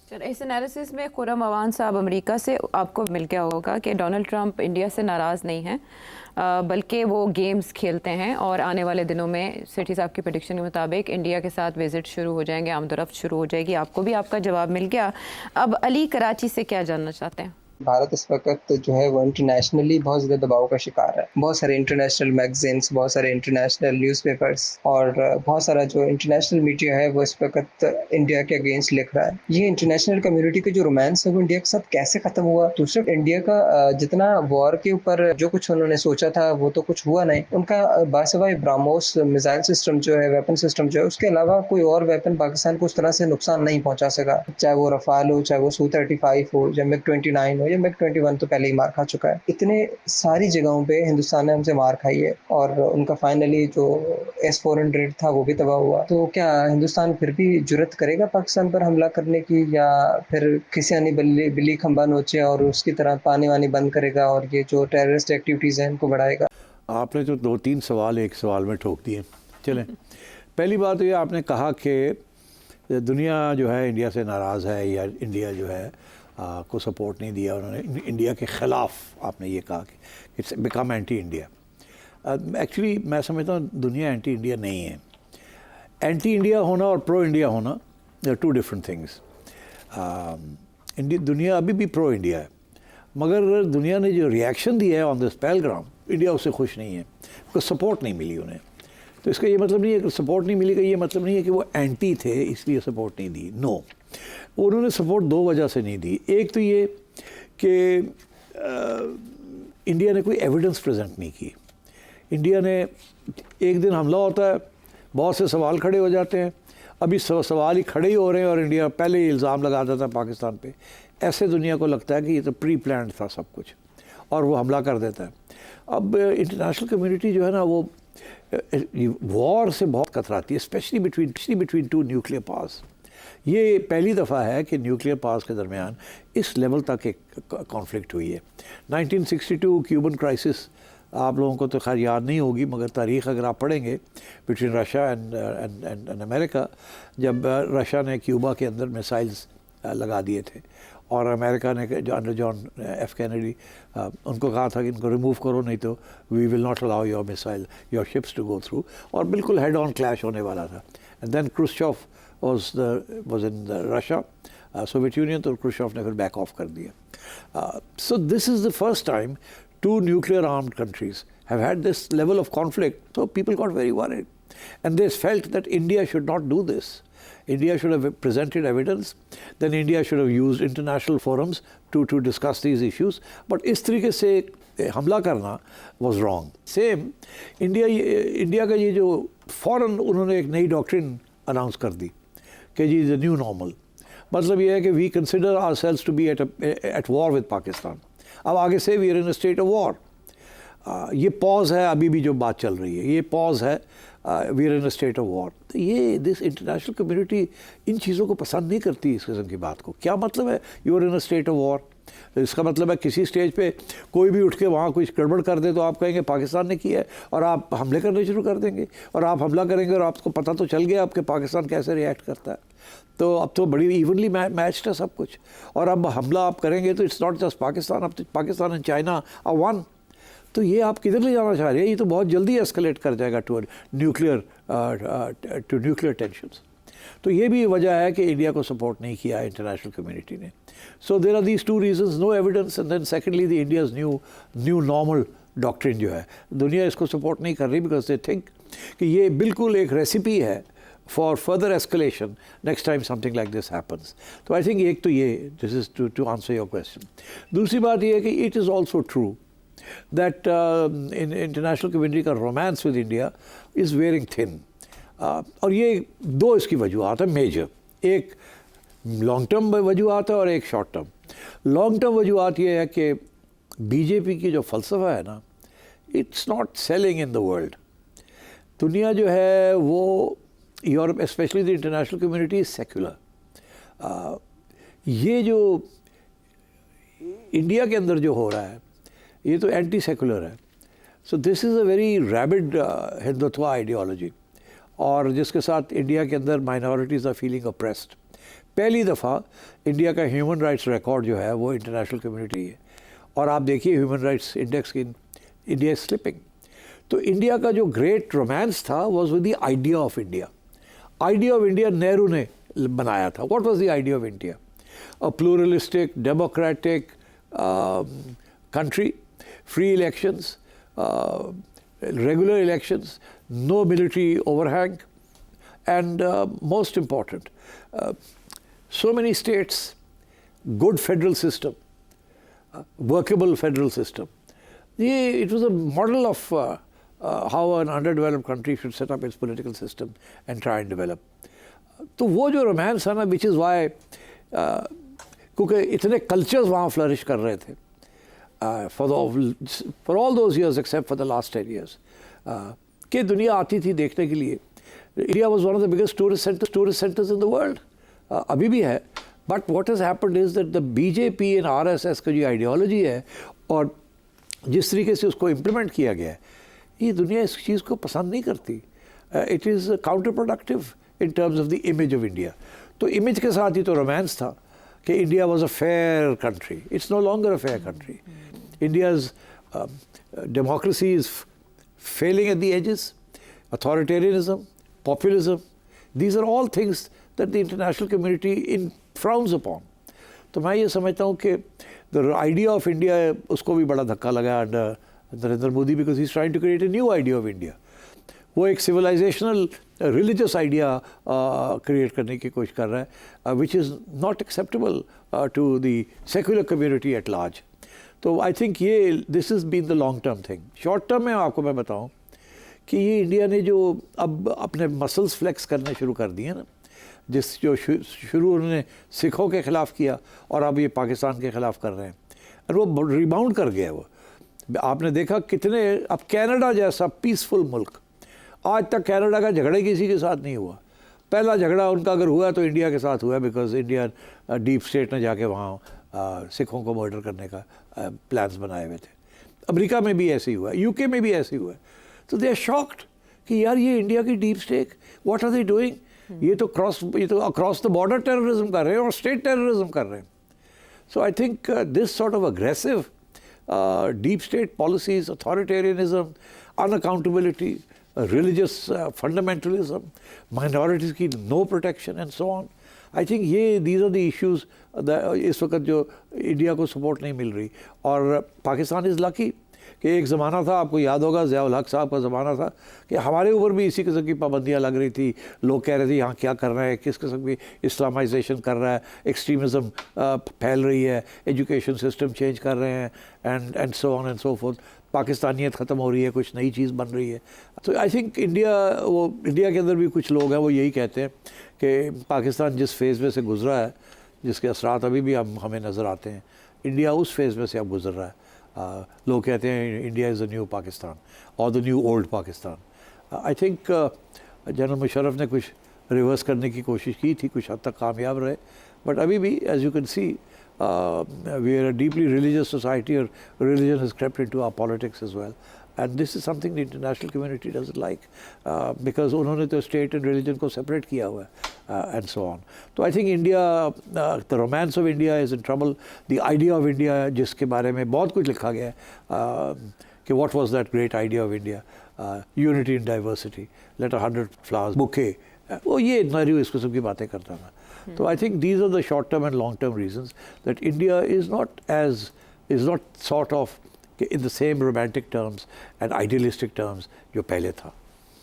चलो, इस एनालिसिस में खुर्रम अवान साहब अमेरिका से आपको मिल गया होगा कि डोनाल्ड ट्रंप इंडिया से नाराज़ नहीं हैं, बल्कि वो गेम्स खेलते हैं और आने वाले दिनों में सेठी साहब की प्रेडिक्शन के मुताबिक इंडिया के साथ विजिट शुरू हो जाएंगे, आमदोरफ्त शुरू हो जाएगी। आपको भी आपका जवाब मिल गया। अब अली कराची से क्या जानना चाहते हैं? भारत इस वक्त जो है वो इंटरनेशनली बहुत ज़्यादा दबाव का शिकार है। बहुत सारे इंटरनेशनल मैगजीन्स, बहुत सारे इंटरनेशनल न्यूज़पेपर्स और बहुत सारा जो इंटरनेशनल मीडिया है वो इस वक्त इंडिया के अगेंस्ट लिख रहा है। ये इंटरनेशनल कम्युनिटी का जो रोमांस है वो इंडिया के साथ कैसे खत्म हुआ? दूसरा, इंडिया का जितना वॉर के ऊपर जो कुछ उन्होंने सोचा था वो तो कुछ हुआ नहीं। उनका बासिवाय ब्राह्मोस मिसाइल सिस्टम जो है, वेपन सिस्टम जो है, उसके अलावा कोई और वेपन पाकिस्तान को उस तरह से नुकसान नहीं पहुंचा सका। चाहे वो रफाल हो, चाहे वो Su-35 हो, या MiG-29 हो, ये MiG-21 तो पहले ही मार खा चुका है। इतने सारी जगहों पे हिंदुस्तान ने हमसे मार खाई है और उनका फाइनली जो S-400 था वो भी तबाह हुआ। तो क्या हिंदुस्तान फिर भी जुर्रत करेगा पाकिस्तान पर हमला करने की, या फिर किसी अन्य बिल्ली खंबा नोचे और उसकी तरह पानी वानी बंद करेगा और ये जो टेररिस्ट एक्टिविटीज़ हैं इनको बढ़ाएगा? आपने तो 2-3 सवाल एक सवाल में ठोक दिए। चलें, पहली बात तो ये आपने कहा कि दुनिया जो है इंडिया से नाराज़ है, या इंडिया जो है को सपोर्ट नहीं दिया उन्होंने, इंडिया के ख़िलाफ़ आपने ये कहा कि it's become anti India. Actually मैं समझता हूँ दुनिया एंटी इंडिया नहीं है। एंटी इंडिया होना और प्रो इंडिया होना, they are two different things. दुनिया अभी भी प्रो इंडिया है, मगर दुनिया ने जो रिएक्शन दिया है ऑन दिस पहलगाम, इंडिया उससे खुश नहीं है, उसको सपोर्ट नहीं मिली उन्हें। तो इसका ये मतलब नहीं है कि सपोर्ट नहीं मिली का ये मतलब नहीं है कि वो एंटी थे इसलिए सपोर्ट नहीं दी। नो, उन्होंने सपोर्ट दो वजह से नहीं दी। एक तो ये कि इंडिया ने कोई एविडेंस प्रेजेंट नहीं की। इंडिया ने एक दिन हमला होता है, बहुत से सवाल खड़े हो जाते हैं, अभी सवाल ही खड़े ही हो रहे हैं और इंडिया पहले ही इल्ज़ाम लगा देता है पाकिस्तान पे। ऐसे दुनिया को लगता है कि ये तो प्री प्लान्ड था सब कुछ, और वो हमला कर देता है। अब इंटरनेशनल कम्युनिटी जो है ना वो वॉर से बहुत कतराती है, specially between two nuclear powers. ये पहली दफ़ा है कि न्यूक्लियर पावर्स के दरमियान इस लेवल तक एक कॉन्फ्लिक्ट हुई है। 1962 क्यूबन क्राइसिस आप लोगों को तो खैर याद नहीं होगी, मगर तारीख़ अगर आप पढ़ेंगे बिटवीन रशिया एंड अमेरिका, जब रशिया ने क्यूबा के अंदर मिसाइल्स लगा दिए थे और अमेरिका ने जो अंडर जॉन एफ कैनेडी उनको कहा था कि इनको रिमूव करो, नहीं तो we will not allow your missile your ships to go through, और बिल्कुल हेड ऑन क्लैश होने वाला था। And then Khrushchev was in Russia, Soviet Union, तो क्रुश्चोव ने फिर बैक ऑफ कर दिया। So this is the first time two nuclear armed countries have had this level of conflict, so people got very worried and they felt that India should not do this. India should have presented evidence, then India should have used international forums to discuss these issues, but इस तरीके से हमला करना was wrong. Same, India का ये जो फ़ौरन उन्होंने एक नई डॉक्ट्रिन अनाउंस कर दी कि जी द न्यू नॉर्मल, मतलब ये है कि we consider ourselves to be at war with Pakistan. अब आगे से we are in a state of war. ये पॉज है, अभी भी जो बात चल रही है ये पॉज है, we are in a state of war. तो ये दिस इंटरनेशनल कम्युनिटी इन चीज़ों को पसंद नहीं करती, इस किस्म की बात को। क्या मतलब है you are in a state of war? इसका मतलब है किसी स्टेज पे कोई भी उठ के वहाँ कुछ गड़बड़ कर दे तो आप कहेंगे पाकिस्तान ने किया है, और आप हमले करने शुरू कर देंगे, और आप हमला करेंगे और आपको पता तो चल गया आपके पाकिस्तान कैसे रिएक्ट करता है। तो अब तो बड़ी इवनली मैच्ड है सब कुछ, और अब हमला आप करेंगे तो इट्स नॉट जस्ट पाकिस्तान, अब तो Pakistan and China are one. तो ये आप किधर ले जाना चाह रहे हैं? ये तो बहुत जल्दी एस्केलेट कर जाएगा टू न्यूक्लियर टेंशंस। तो ये भी वजह है कि इंडिया को सपोर्ट नहीं किया इंटरनेशनल कम्युनिटी ने। So there are these two reasons, no evidence, and then secondly the India's new normal doctrine जो है, दुनिया इसको सपोर्ट नहीं कर रही बिकॉज दे थिंक कि ये बिल्कुल एक रेसिपी है for further escalation next time something like this happens. तो आई थिंक एक तो ये, this is to answer your question. दूसरी बात ये है कि it is also true that in international community का romance with India is wearing thin. और ये दो इसकी वजूहत है मेजर, एक लॉन्ग टर्म वजूहत है और एक शॉर्ट टर्म। लॉन्ग टर्म वजूहत ये है कि बीजेपी की जो फ़लसफ़ा है ना, it's not selling in the world. दुनिया जो है वो Europe, specially the international community is secular. ये जो इंडिया के अंदर जो हो रहा है ये तो एंटी सेकुलर है। So this is a very rabid Hindutva ideology, और जिसके साथ इंडिया के अंदर माइनॉरिटीज़ आर फीलिंग अप्रेस्ड। पहली दफ़ा इंडिया का ह्यूमन राइट्स रिकॉर्ड जो है वो इंटरनेशनल कम्युनिटी है, और आप देखिए ह्यूमन राइट्स इंडेक्स की इंडिया इज स्लिपिंग। तो इंडिया का जो ग्रेट रोमांस था was with the idea of India. Idea of India Nehru ने बनाया था। What was the idea of India? A pluralistic democratic country, free elections, regular elections, no military overhang, and most important, so many states, good federal system, workable federal system. It was a model of how an underdeveloped country should set up its political system and try and develop. तो वो जो romance है ना, which is why, क्योंकि इतने cultures वहाँ flourish कर रहे थे for all those years except for the last 10 years, कि दुनिया आती थी देखने के लिए। India was one of the biggest tourist centers in the world, अभी भी है। But what has happened is that the BJP and RSS का जो आइडियोलॉजी है और जिस तरीके से उसको इम्प्लीमेंट किया गया है, ये दुनिया इस चीज़ को पसंद नहीं करती। It is counterproductive in terms of the image of India. तो इमेज के साथ ही तो रोमांस था कि India was a fair country. It's no longer a fair country. India's democracy is failing at the edges. Authoritarianism, populism, these are all things that the international community frowns upon. तो मैं ये समझता हूँ कि the idea of India उसको भी बड़ा धक्का लगा under Narendra Modi, because he's trying to create a new idea of India. वो एक civilizational religious idea create करने की कोशिश कर रहा है, which is not acceptable to the secular community at large. तो आई थिंक ये this is been the long term thing. Short term में आपको मैं बताऊं कि ये इंडिया ने जो अब अपने मसल्स फ्लेक्स करने शुरू कर दिए ना, जिस जो शुरू उन्होंने सिखों के ख़िलाफ़ किया और अब ये पाकिस्तान के ख़िलाफ़ कर रहे हैं, और वो रिबाउंड कर गया। वो आपने देखा कितने, अब कनाडा जैसा पीसफुल मुल्क, आज तक कनाडा का झगड़ा किसी के साथ नहीं हुआ। पहला झगड़ा उनका अगर हुआ तो इंडिया के साथ हुआ, बिकॉज इंडिया डीप स्टेट ने जाके वहाँ सिखों को मर्डर करने का प्लान्स बनाए हुए थे। अमेरिका में भी ऐसे ही हुआ, यूके में भी ऐसे ही हुआ। तो दे आर शॉक्ड कि यार ये इंडिया की deep state, what are they doing? ये तो अक्रॉस द बॉर्डर टेररिज्म कर रहे हैं और स्टेट टेररिज्म कर रहे हैं। So I think this sort of aggressive deep state policies, authoritarianism, unaccountability, religious fundamentalism, minorities की no protection and so on, I think ये दीज आर द इश्यूज़ इस वक्त जो इंडिया को सपोर्ट नहीं मिल रही। और पाकिस्तान इज़ लकी कि एक ज़माना था, आपको याद होगा ज़ियाउल हक साहब का ज़माना था कि हमारे ऊपर भी इसी किस्म की पाबंदियाँ लग रही थी। लोग कह रहे थे यहाँ क्या कर रहा है, किस किस्म की इस्लामाइजेशन कर रहा है, एक्सट्रीमिज़म फैल रही है, एजुकेशन सिस्टम चेंज कर रहे हैं, and so on and so forth. पाकिस्तानियत ख़त्म हो रही है, कुछ नई चीज़ बन रही है। तो आई थिंक इंडिया के अंदर भी कुछ लोग हैं वो यही कहते हैं कि पाकिस्तान जिस फेज़ में से गुज़रा है, जिसके असरात अभी भी हमें नज़र आते हैं, इंडिया उस फेज़ में से अब गुज़र रहा है। लोग कहते हैं India is the new Pakistan और the new old Pakistan. I think general Musharraf ने कुछ रिवर्स करने की कोशिश की थी, कुछ हद तक कामयाब रहे, बट अभी भी as you can see we are a deeply religious society, or religion has crept into our politics as well, and this is something the international community doesn't like, because उन्होंने तो state and religion को separate किया हुआ है, and so on. तो I think India, the romance of India is in trouble. The idea of India, जिसके बारे में बहुत कुछ लिखा गया है कि what was that great idea of India, unity in diversity, let 100 flowers bouquet, वो ये नेहरू इस किस्म की बातें करता था। So I think these are the short-term and long-term reasons that India is not sort of in the same romantic terms and idealistic terms जो पहले था।